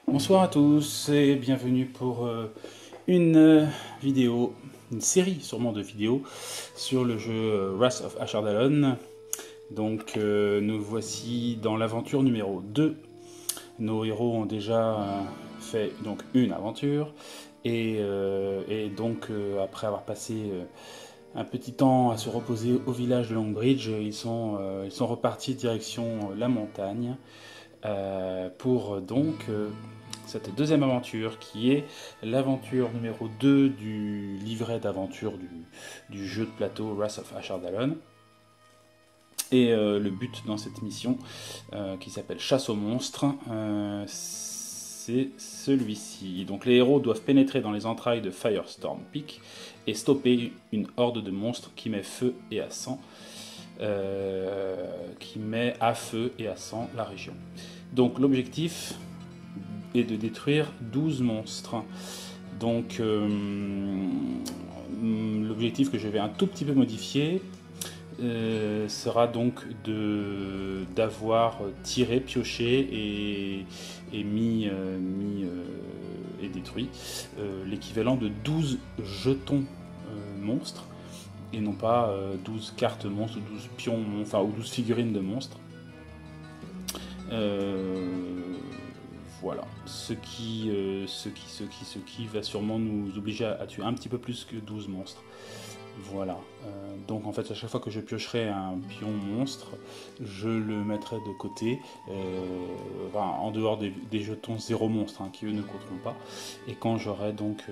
Bonsoir à tous et bienvenue pour une vidéo, une série sûrement de vidéos sur le jeu Wrath of Ashardalon. Donc nous voici dans l'aventure numéro 2. Nos héros ont déjà fait donc une aventure et après avoir passé un petit temps à se reposer au village de Longbridge, ils sont repartis direction la montagne pour cette deuxième aventure qui est l'aventure numéro 2 du livret d'aventure du jeu de plateau Wrath of Ashardalon. Et le but dans cette mission, qui s'appelle Chasse aux monstres, c'est celui-ci. Donc les héros doivent pénétrer dans les entrailles de Firestorm Peak et stopper une horde de monstres qui met feu et à sang, la région. Donc l'objectif est de détruire 12 monstres. Donc l'objectif que je vais un tout petit peu modifier sera donc d'avoir tiré, pioché et mis et détruit l'équivalent de 12 jetons monstres et non pas 12 cartes monstres ou 12 pions, enfin ou 12 figurines de monstres. Voilà, ce qui va sûrement nous obliger à tuer un petit peu plus que 12 monstres. Voilà, donc en fait à chaque fois que je piocherai un pion monstre, je le mettrai de côté, en dehors des jetons 0 monstre, qui eux ne compteront pas. Et quand j'aurai donc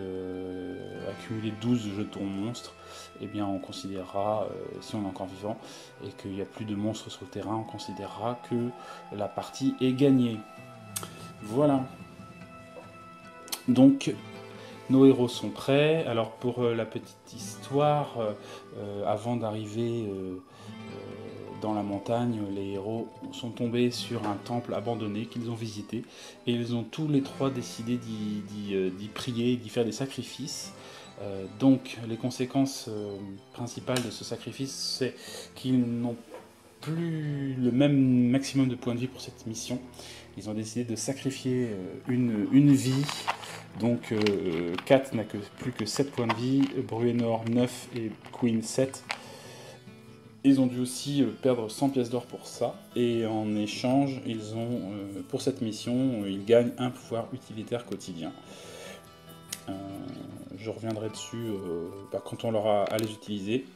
accumulé 12 jetons monstres, eh bien on considérera, si on est encore vivant et qu'il n'y a plus de monstres sur le terrain, on considérera que la partie est gagnée. Voilà. Donc nos héros sont prêts. Alors pour la petite histoire, avant d'arriver dans la montagne, les héros sont tombés sur un temple abandonné qu'ils ont visité et ils ont tous les trois décidé d'y prier, d'y faire des sacrifices. Donc les conséquences principales de ce sacrifice, c'est qu'ils n'ont plus le même maximum de points de vie pour cette mission. Ils ont décidé de sacrifier une vie. Donc Kat n'a plus que 7 points de vie, Bruenor 9 et Queen 7. Ils ont dû aussi perdre 100 pièces d'or pour ça. Et en échange, ils ont, pour cette mission, ils gagnent un pouvoir utilitaire quotidien. Je reviendrai dessus quand on aura à les utiliser.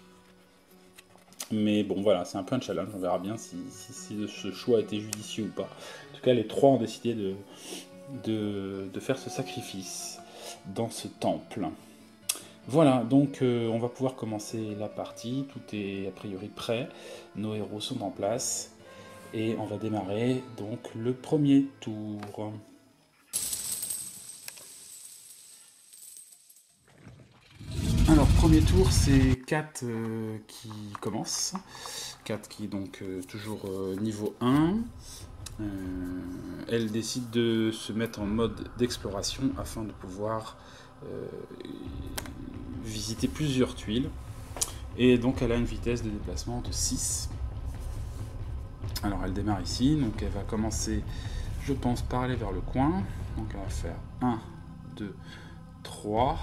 Mais bon voilà, c'est un peu un challenge, on verra bien si ce choix a été judicieux ou pas. En tout cas, les trois ont décidé de faire ce sacrifice dans ce temple. Voilà, donc on va pouvoir commencer la partie, tout est a priori prêt, nos héros sont en place, et on va démarrer donc le premier tour. Alors, premier tour, c'est Kat qui commence. Kat qui est donc toujours niveau 1. Elle décide de se mettre en mode d'exploration afin de pouvoir visiter plusieurs tuiles. Et donc elle a une vitesse de déplacement de 6. Alors elle démarre ici, donc elle va commencer, je pense, par aller vers le coin. Donc elle va faire 1, 2, 3...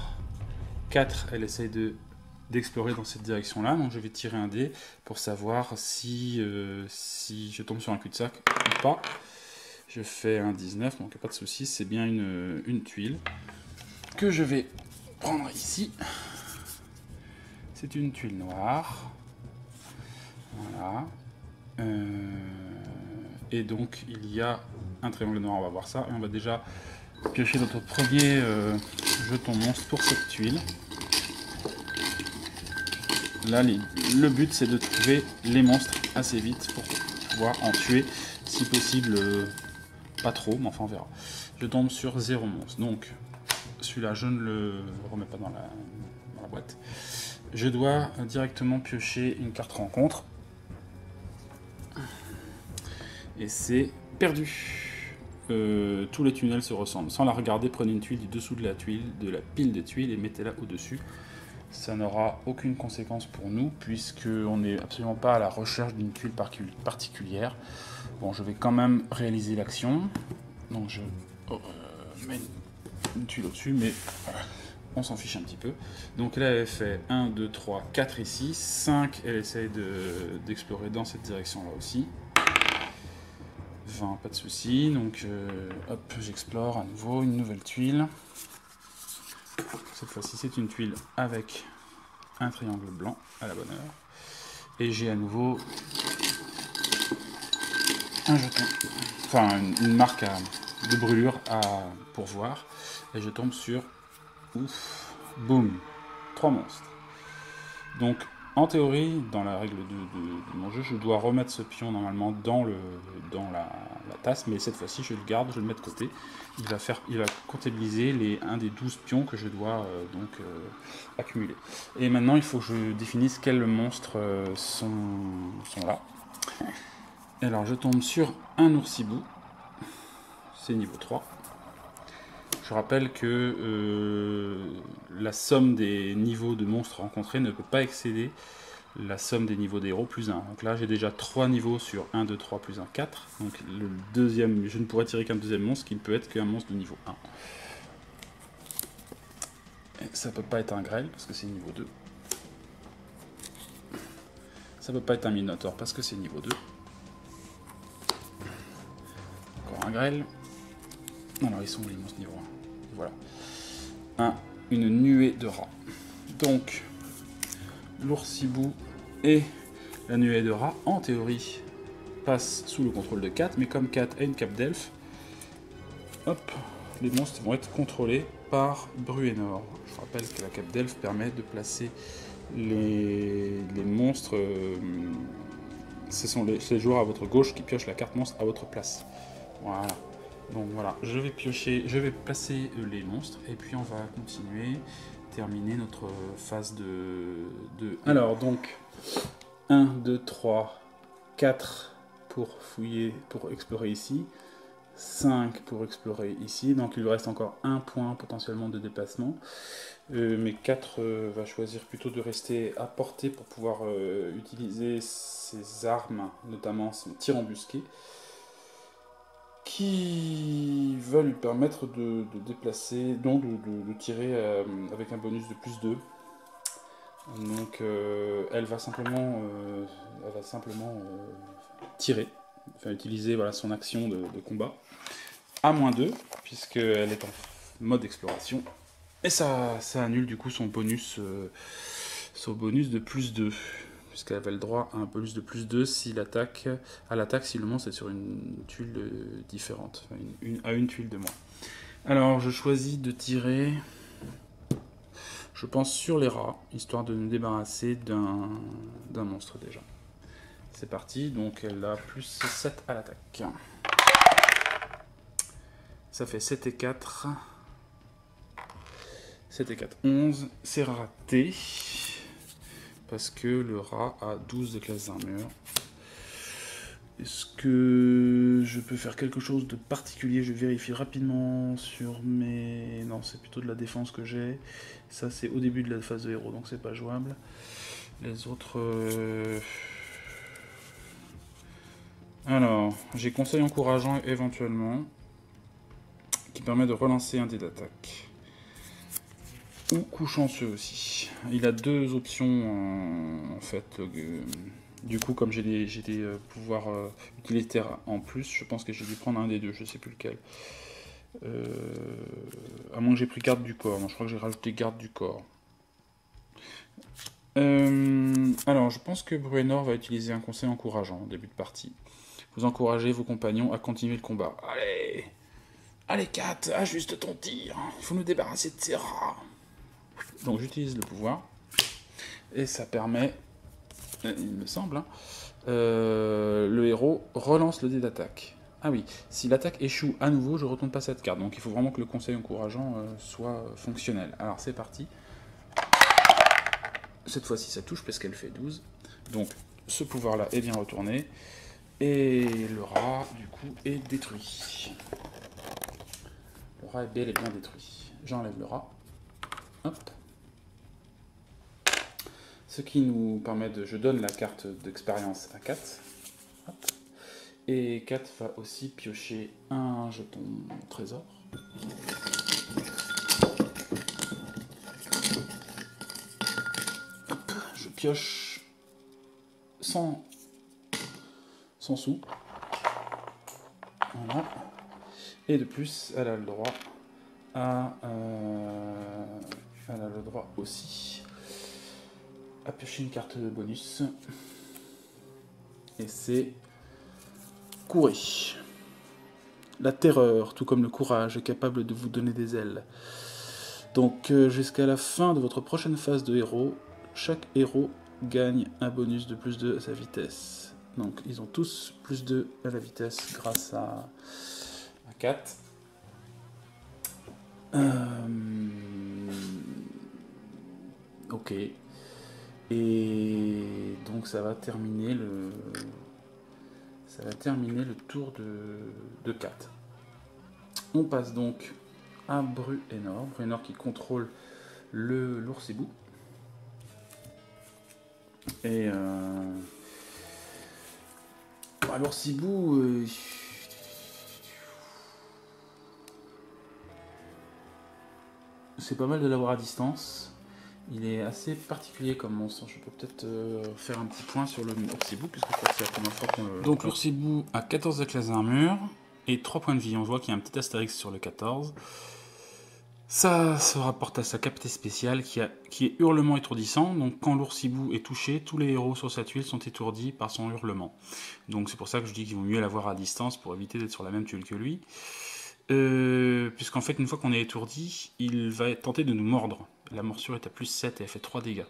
4, elle essaye d'explorer dans cette direction-là, donc je vais tirer un dé pour savoir si je tombe sur un cul-de-sac ou pas. Je fais un 19, donc pas de soucis, c'est bien une tuile que je vais prendre ici. C'est une tuile noire. Voilà. Et donc il y a un triangle noir, on va voir ça, et on va déjà piocher notre premier jeton monstre pour cette tuile. Là, le but, c'est de trouver les monstres assez vite pour pouvoir en tuer, si possible, pas trop, mais enfin on verra. Je tombe sur 0 monstre, donc celui-là, je ne le remets pas dans la boîte. Je dois directement piocher une carte rencontre. Et c'est perdu. Tous les tunnels se ressemblent. Sans la regarder, prenez une tuile du dessous de la pile de tuiles et mettez-la au-dessus. Ça n'aura aucune conséquence pour nous, puisqu'on n'est absolument pas à la recherche d'une tuile particulière. Bon, je vais quand même réaliser l'action. Donc je met une tuile au-dessus, mais on s'en fiche un petit peu. Donc là, elle fait 1, 2, 3, 4 ici. 5, elle essaye d'explorer dans cette direction-là aussi. 20, pas de souci. Donc, hop, j'explore à nouveau une nouvelle tuile. Cette fois-ci, c'est une tuile avec un triangle blanc à la bonne heure. Et j'ai à nouveau un jeton, enfin une marque de brûlure à pourvoir. Et je tombe sur, ouf, boum, 3 monstres. Donc, en théorie, dans la règle de mon jeu, je dois remettre ce pion normalement dans la tasse, mais cette fois-ci, je le garde, je le mets de côté. Il va comptabiliser un des 12 pions que je dois accumuler. Et maintenant, il faut que je définisse quels monstres sont là. Alors, je tombe sur un oursibou, c'est niveau 3. Je rappelle que la somme des niveaux de monstres rencontrés ne peut pas excéder la somme des niveaux des héros plus 1. Donc là, j'ai déjà 3 niveaux sur 1, 2, 3 plus 1, 4. Donc le deuxième, je ne pourrais tirer qu'un deuxième monstre qui ne peut être qu'un monstre de niveau 1. Et ça ne peut pas être un grêle parce que c'est niveau 2. Ça ne peut pas être un minotaure parce que c'est niveau 2. Encore un grêle. Alors ils sont où les monstres niveau 1 ? Voilà. Une nuée de rats. Donc, l'oursibou et la nuée de rats, en théorie, passent sous le contrôle de Kat, mais comme Kat a une cape d'elfe, hop, les monstres vont être contrôlés par Bruenor. Je rappelle que la cape d'elfe permet de placer les monstres. Ce sont les joueurs à votre gauche qui piochent la carte monstre à votre place. Voilà. Donc voilà, je vais placer les monstres et puis on va continuer, terminer notre phase de... Alors donc, 1, 2, 3, 4 pour fouiller, pour explorer ici, 5 pour explorer ici, donc il lui reste encore un point potentiellement de déplacement, mais 4 va choisir plutôt de rester à portée pour pouvoir utiliser ses armes, notamment son tir embusqué, qui va lui permettre de déplacer, donc de tirer avec un bonus de plus 2. Donc elle va simplement tirer, enfin utiliser voilà, son action de combat à moins 2, puisqu'elle est en mode exploration. Et ça annule du coup son bonus de plus 2. Puisqu'elle avait le droit à un bonus de plus 2 si l'attaque si le monstre est sur une tuile différente, enfin une tuile de moins. Alors je choisis de tirer, je pense sur les rats, histoire de nous débarrasser d'un monstre déjà. C'est parti, donc elle a plus 7 à l'attaque. Ça fait 7 et 4. 7 et 4, 11. C'est raté. Parce que le rat a 12 de classe d'armure. Est-ce que je peux faire quelque chose de particulier? Je vérifie rapidement sur mes... Non, c'est plutôt de la défense que j'ai. Ça, c'est au début de la phase de héros, donc c'est pas jouable. Les autres... Alors, j'ai conseil encourageant éventuellement, qui permet de relancer un dé d'attaque. Ou coup chanceux aussi. Il a deux options en fait. Du coup, comme j'ai des pouvoirs utilitaires en plus, je pense que j'ai dû prendre un des deux, je sais plus lequel. À moins que j'ai pris garde du corps. Non, je crois que j'ai rajouté garde du corps. Alors, je pense que Bruenor va utiliser un conseil encourageant en début de partie. Vous encouragez vos compagnons à continuer le combat. Allez, allez Kat, ajuste ton tir. Il faut nous débarrasser de ces rats. Donc j'utilise le pouvoir. Et ça permet, il me semble, hein, le héros relance le dé d'attaque. Ah oui, si l'attaque échoue à nouveau, je ne retourne pas cette carte. Donc il faut vraiment que le conseil encourageant soit fonctionnel. Alors c'est parti. Cette fois-ci ça touche parce qu'elle fait 12. Donc ce pouvoir-là est bien retourné. Et le rat, du coup, est détruit. Le rat est bel et bien détruit. J'enlève le rat. Hop. Ce qui nous permet de... Je donne la carte d'expérience à 4. Hop. Et 4 va aussi piocher un jeton trésor. Hop, je pioche 100 sous. Voilà. Et de plus, elle a le droit à... elle a le droit aussi à piocher une carte bonus. Et c'est courir. La terreur, tout comme le courage, est capable de vous donner des ailes. Donc jusqu'à la fin de votre prochaine phase de héros, chaque héros gagne un bonus de plus 2 à sa vitesse. Donc ils ont tous plus 2 à la vitesse grâce à 4. Ok. Et donc ça va terminer le tour de 4. On passe donc à Bruenor. Bruenor qui contrôle l'oursibou. Et l'oursibou, c'est pas mal de l'avoir à distance. Il est assez particulier comme monstre. Je peux peut-être faire un petit point sur l'oursibou, puisque je crois que c'est la première fois qu'on le... Donc l'oursibou a 14 de classe d'armure et 3 points de vie. On voit qu'il y a un petit astérix sur le 14. Ça se rapporte à sa capacité spéciale qui est hurlement étourdissant. Donc quand l'oursibou est touché, tous les héros sur sa tuile sont étourdis par son hurlement. Donc c'est pour ça que je dis qu'il vaut mieux l'avoir à distance pour éviter d'être sur la même tuile que lui. Puisqu'en fait, une fois qu'on est étourdi, il va tenter de nous mordre. La morsure est à plus 7 et elle fait 3 dégâts.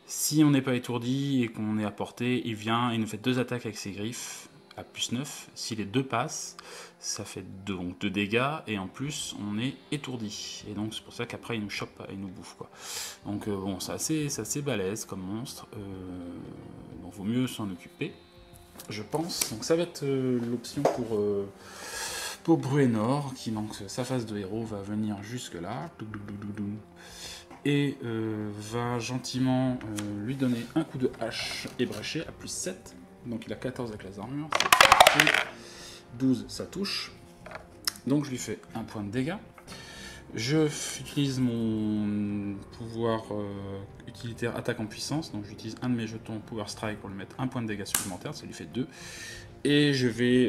Si on n'est pas étourdi et qu'on est à portée, il vient et nous fait 2 attaques avec ses griffes à plus 9. Si les 2 passent, ça fait 2 dégâts et en plus on est étourdi. Et donc c'est pour ça qu'après il nous chope et il nous bouffe, quoi. Donc bon, c'est assez balèze comme monstre. Donc vaut mieux s'en occuper, je pense. Donc ça va être l'option pour Bruenor, qui donc sa phase de héros va venir jusque là et va gentiment lui donner un coup de hache ébréché à plus 7. Donc il a 14 avec la d'armure, 12 ça touche, donc je lui fais un point de dégâts. Je utilise mon pouvoir utilitaire attaque en puissance, donc j'utilise un de mes jetons Power Strike pour lui mettre un point de dégâts supplémentaire, ça lui fait 2. Et je vais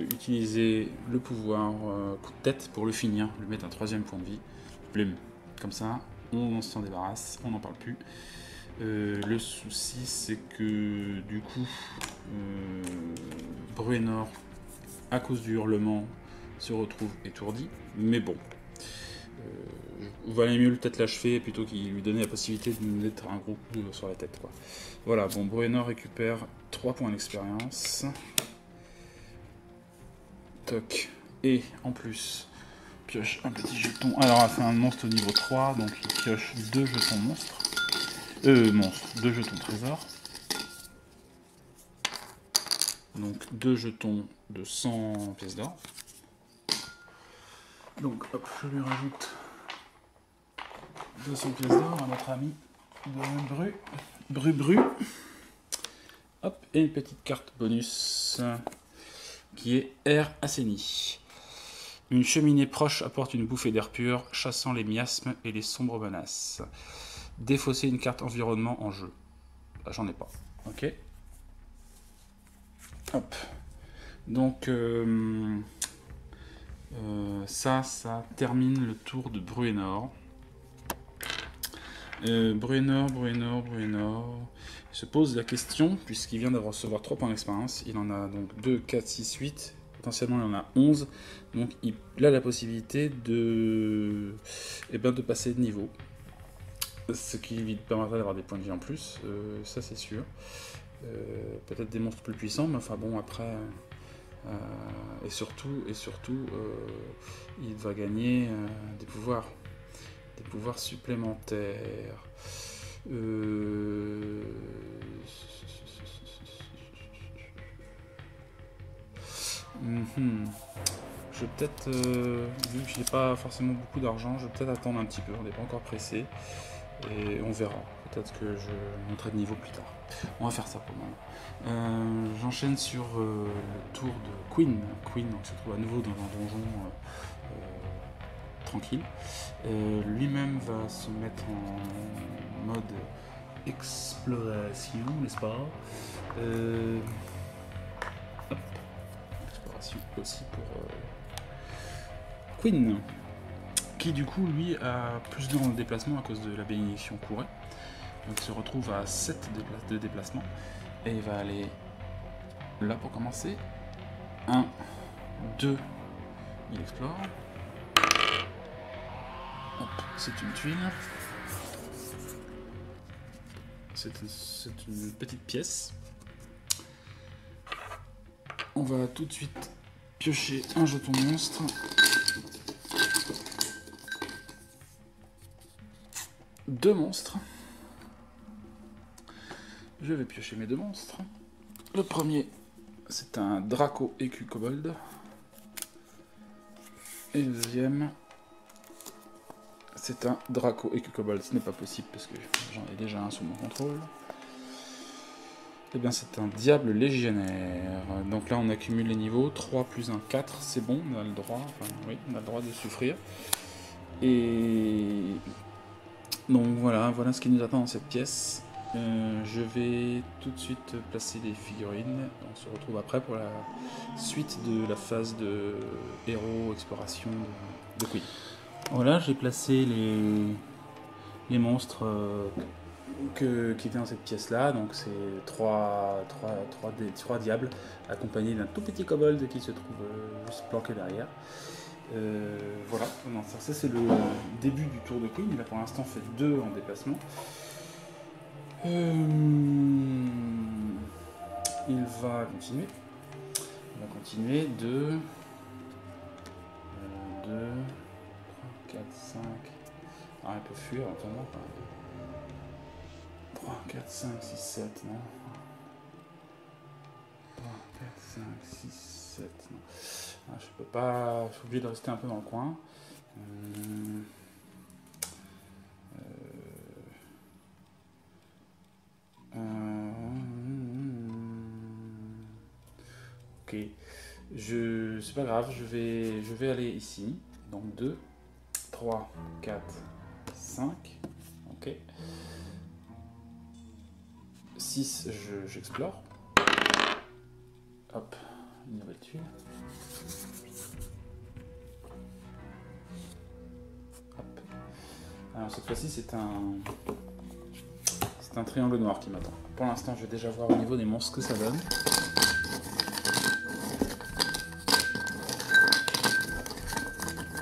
utiliser le pouvoir coup de tête pour le finir, lui mettre un 3e point de vie. Blim. Comme ça, on s'en débarrasse, on n'en parle plus. Le souci, c'est que du coup, Bruenor, à cause du hurlement, se retrouve étourdi. Mais bon, valait mieux peut-être l'achever plutôt qu'il lui donnait la possibilité de nous mettre un gros coup sur la tête, quoi. Voilà, bon, Bruenor récupère 3 points d'expérience. Toc. Et en plus, pioche un petit jeton. Alors, elle a fait un monstre au niveau 3, donc il pioche 2 jetons monstres. 2 jetons trésor. Donc 2 jetons de 100 pièces d'or. Donc hop, je lui rajoute 200 pièces d'or à notre ami Bru. Hop, et une petite carte bonus qui est air assaini. Une cheminée proche apporte une bouffée d'air pur, chassant les miasmes et les sombres menaces. Défausser une carte environnement en jeu. Là, j'en ai pas. Ok. Hop. Donc, ça termine le tour de Bruenor. Bruenor. Il se pose la question, puisqu'il vient de recevoir 3 points d'expérience. Il en a donc 2, 4, 6, 8. Potentiellement, il en a 11. Donc, il a la possibilité de passer de niveau. Ce qui lui permettra d'avoir des points de vie en plus. Ça, c'est sûr. Peut-être des monstres plus puissants, mais enfin bon, après... et surtout, il va gagner des pouvoirs supplémentaires. Je vais peut-être, vu que j'ai pas forcément beaucoup d'argent, je vais peut-être attendre un petit peu, on n'est pas encore pressé, et on verra. Peut-être que je monterai de niveau plus tard. On va faire ça pour le moment. J'enchaîne sur le tour de Queen. Queen donc, se trouve à nouveau dans un donjon tranquille. Lui-même va se mettre en mode exploration, n'est-ce pas? Hop. Exploration aussi pour Queen, qui du coup lui a plus de déplacement à cause de la bénédiction courée. Donc il se retrouve à 7 de déplacement et il va aller là pour commencer. 1, 2, il explore. Hop, c'est une tuile. C'est une petite pièce. On va tout de suite piocher un jeton monstre. Deux monstres. Je vais piocher mes deux monstres. Le premier, c'est un Draco écu Kobold. Et le deuxième, c'est un Draco écu Kobold. Ce n'est pas possible parce que j'en ai déjà un sous mon contrôle. Et bien c'est un Diable Légionnaire. Donc là on accumule les niveaux. 3 plus 1, 4. C'est bon, on a le droit. Enfin, oui, on a le droit de souffrir. Et donc voilà ce qui nous attend dans cette pièce. Je vais tout de suite placer les figurines. On se retrouve après pour la suite de la phase de héros exploration de Queen. Voilà, j'ai placé les monstres qui étaient dans cette pièce là. Donc c'est trois diables accompagnés d'un tout petit kobold qui se trouve juste planqué derrière. Voilà, non, ça c'est le début du tour de Queen. Il a pour l'instant fait 2 en déplacement. Il va continuer. 2, 3, 4, 5. Ah, il peut fuir notamment. 3, 4, 5, 6, 7, non. 3, 4, 5, 6, 7, non. Ah, je peux pas. Je suis obligé de rester un peu dans le coin. Ok, c'est pas grave, je vais aller ici. Donc 2, 3, 4, 5. Ok. 6, j'explore. Hop, une nouvelle tuile. Hop. Alors cette fois-ci c'est un triangle noir qui m'attend. Pour l'instant je vais déjà voir au niveau des monstres ce que ça donne.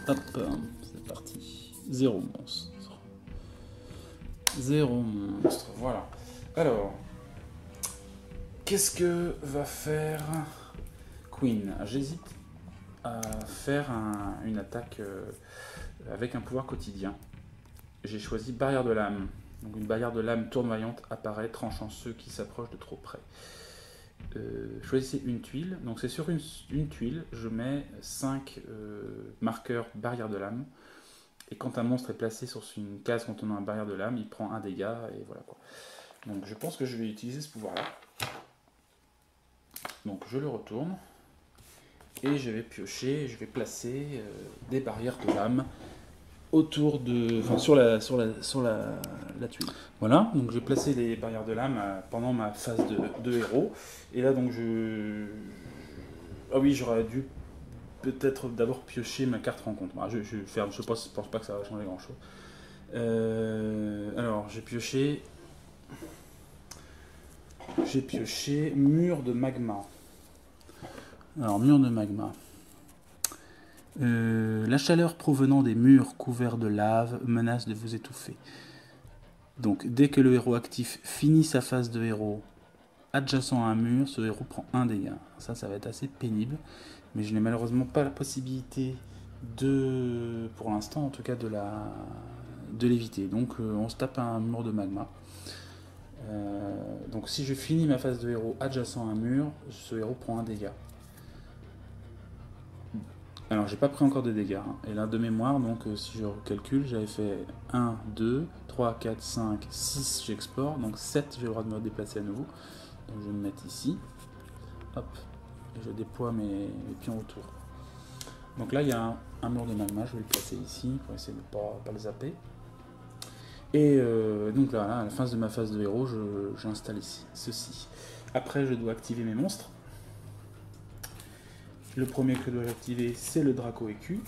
Hop, c'est parti. 0 monstre. 0 monstre, voilà. Alors, qu'est-ce que va faire Queen? J'hésite à faire une attaque avec un pouvoir quotidien. J'ai choisi barrière de l'âme. Donc une barrière de l'âme tournoyante apparaît, tranchant ceux qui s'approchent de trop près. Choisissez une tuile. Donc c'est sur une tuile, je mets 5 marqueurs barrière de l'âme. Et quand un monstre est placé sur une case contenant un barrière de l'âme, il prend un dégât et voilà quoi. Donc je pense que je vais utiliser ce pouvoir-là. Donc je le retourne. Et je vais piocher, je vais placer des barrières de l'âme autour de, enfin sur la tuile. Voilà, donc j'ai placé les barrières de l'âme pendant ma phase de héros. Et là donc ah oui, j'aurais dû peut-être d'abord piocher ma carte rencontre. Bah, je pense pas que ça va changer grand chose. Alors j'ai pioché mur de magma. Alors mur de magma. La chaleur provenant des murs couverts de lave menace de vous étouffer. Donc dès que le héros actif finit sa phase de héros adjacent à un mur, ce héros prend un dégât. Ça va être assez pénible, mais je n'ai malheureusement pas la possibilité pour l'instant en tout cas de l'éviter. Donc on se tape un mur de magma. Donc si je finis ma phase de héros adjacent à un mur, ce héros prend un dégât. Alors j'ai pas pris encore de dégâts, hein. Et là de mémoire, donc si je calcule, j'avais fait 1, 2, 3, 4, 5, 6 j'explore, donc 7 j'ai le droit de me déplacer à nouveau. Donc je vais me mettre ici, hop, et je déploie mes pions autour. Donc là il y a un mur de magma, je vais le placer ici pour essayer de ne pas le zapper. Et donc là, à la fin de ma phase de héros, j'installe ici ceci. Après je dois activer mes monstres. Le premier que je dois activer, c'est le Draco écu.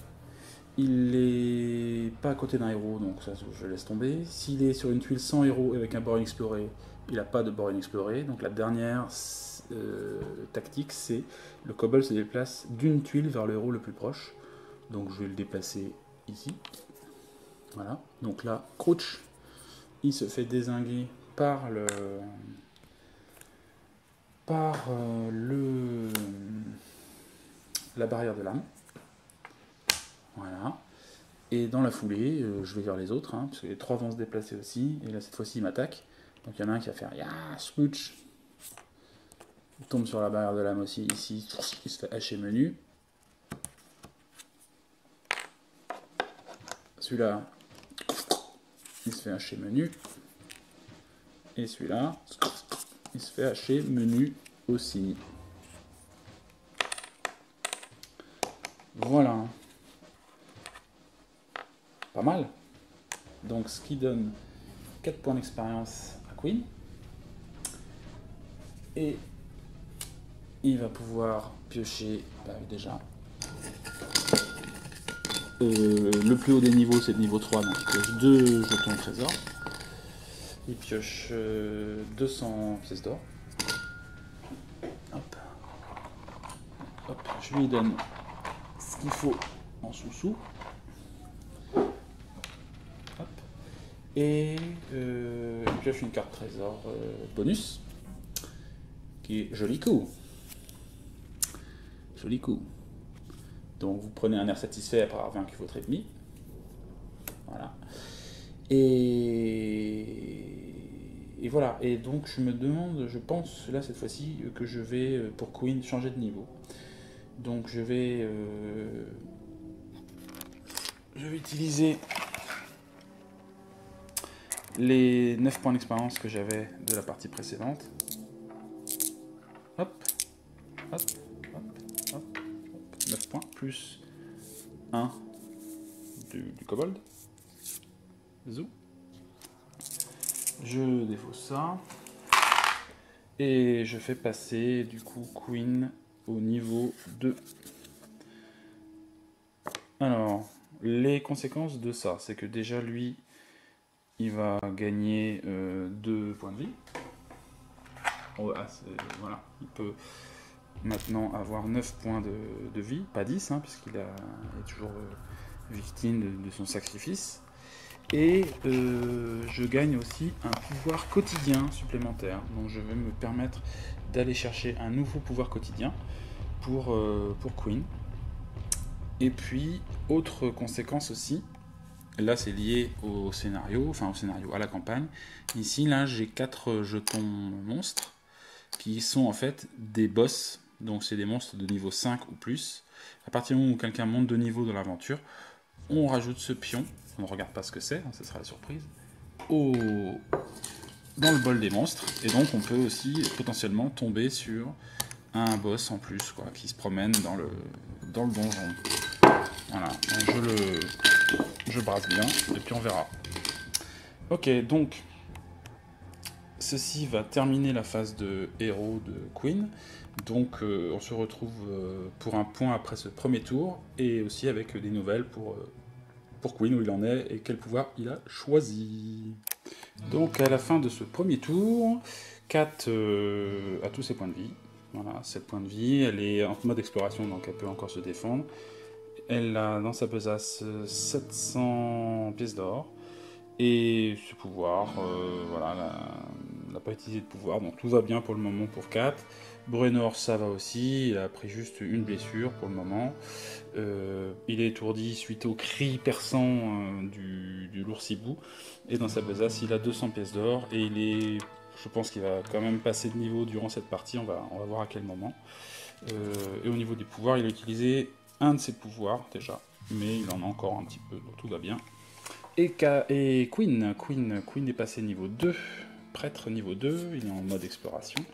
Il n'est pas à côté d'un héros, donc ça je laisse tomber. S'il est sur une tuile sans héros et avec un bord inexploré, il n'a pas de bord inexploré. Donc la dernière tactique, c'est le kobold se déplace d'une tuile vers le héros le plus proche. Donc je vais le déplacer ici. Voilà. Donc là, crouch, il se fait dézinguer par la barrière de l'âme. Voilà. Et dans la foulée, je vais vers les autres, hein, parce que les trois vont se déplacer aussi. Et là, cette fois-ci, ils m'attaquent. Donc il y en a un qui va faire ya, smooch. Il tombe sur la barrière de l'âme aussi, ici. Il se fait hacher menu. Celui-là, il se fait hacher menu. Et celui-là, il se fait hacher menu aussi. Voilà. Pas mal. Donc ce qui donne 4 points d'expérience à Queen. Et il va pouvoir piocher déjà. Le plus haut des niveaux, c'est le niveau 3, donc il pioche 2 jetons de trésor. Il pioche 200 pièces d'or. Hop. Hop. Je lui donne ce qu'il faut en sous-sous. Hop. Et il pioche une carte trésor bonus. Qui est joli coup. Joli coup. Donc vous prenez un air satisfait après avoir vaincu votre ennemi. Voilà. Et voilà. Et donc je me demande, je pense là cette fois-ci que je vais pour Queen changer de niveau. Donc je vais utiliser les 9 points d'expérience que j'avais de la partie précédente. Hop, hop, hop, hop, 9 points, plus 1 du kobold. Zou. Je défausse ça. Et je fais passer du coup Queen au niveau 2. Alors, les conséquences de ça, c'est que déjà lui, il va gagner 2 points de vie. Voilà, il peut maintenant avoir 9 points de vie, pas 10, hein, puisqu'il est toujours victime de son sacrifice. Et je gagne aussi un pouvoir quotidien supplémentaire. Donc je vais me permettre d'aller chercher un nouveau pouvoir quotidien pour Queen. Et puis, autre conséquence aussi, là c'est lié au scénario, à la campagne. Ici, là, j'ai 4 jetons monstres qui sont en fait des boss. Donc c'est des monstres de niveau 5 ou plus. À partir du moment où quelqu'un monte de niveau dans l'aventure, on rajoute ce pion, on ne regarde pas ce que c'est, hein, ce sera la surprise, dans le bol des monstres. Et donc on peut aussi potentiellement tomber sur un boss en plus, quoi, qui se promène dans le donjon. Voilà, je brasse bien, et puis on verra. Ok, donc ceci va terminer la phase de héros de Queen. Donc on se retrouve pour un point après ce premier tour, et aussi avec des nouvelles pour Queen, où il en est et quel pouvoir il a choisi. Donc à la fin de ce premier tour, Kat a tous ses points de vie. Voilà, 7 points de vie, elle est en mode exploration, donc elle peut encore se défendre. Elle a dans sa besace 700 pièces d'or. Et ce pouvoir, voilà, elle n'a pas utilisé de pouvoir, donc tout va bien pour le moment pour Kat. Bruenor, ça va aussi, il a pris juste une blessure pour le moment. Il est étourdi suite au cri perçant du lourd-cibou. Et dans sa besace, il a 200 pièces d'or. Et je pense qu'il va quand même passer de niveau durant cette partie, on va voir à quel moment. Et au niveau des pouvoirs, il a utilisé un de ses pouvoirs déjà, mais il en a encore un petit peu, donc tout va bien. Et Queen est passé niveau 2, prêtre niveau 2, il est en mode exploration.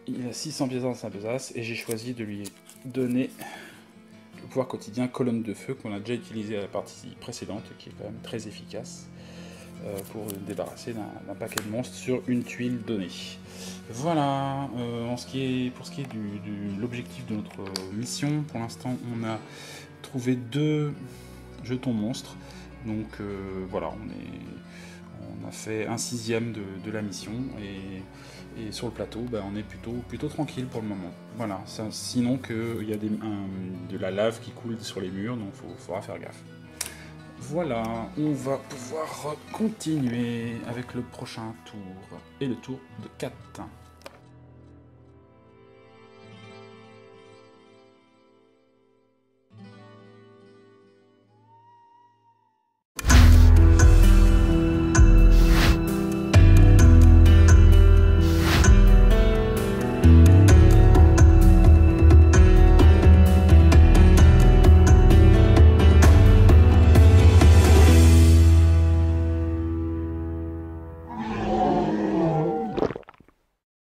Il a 600 pièces dans sa besace, et j'ai choisi de lui donner le pouvoir quotidien colonne de feu, qu'on a déjà utilisé à la partie précédente, qui est quand même très efficace, pour débarrasser d'un paquet de monstres sur une tuile donnée. Voilà, pour ce qui est de l'objectif de notre mission, pour l'instant on a trouvé 2 jetons monstres, donc voilà, on a fait un 6e de la mission, et sur le plateau, on est plutôt tranquille pour le moment. Voilà, sinon qu'il y a de la lave qui coule sur les murs, donc il faudra faire gaffe. Voilà, on va pouvoir continuer avec le prochain tour, et le tour de 4.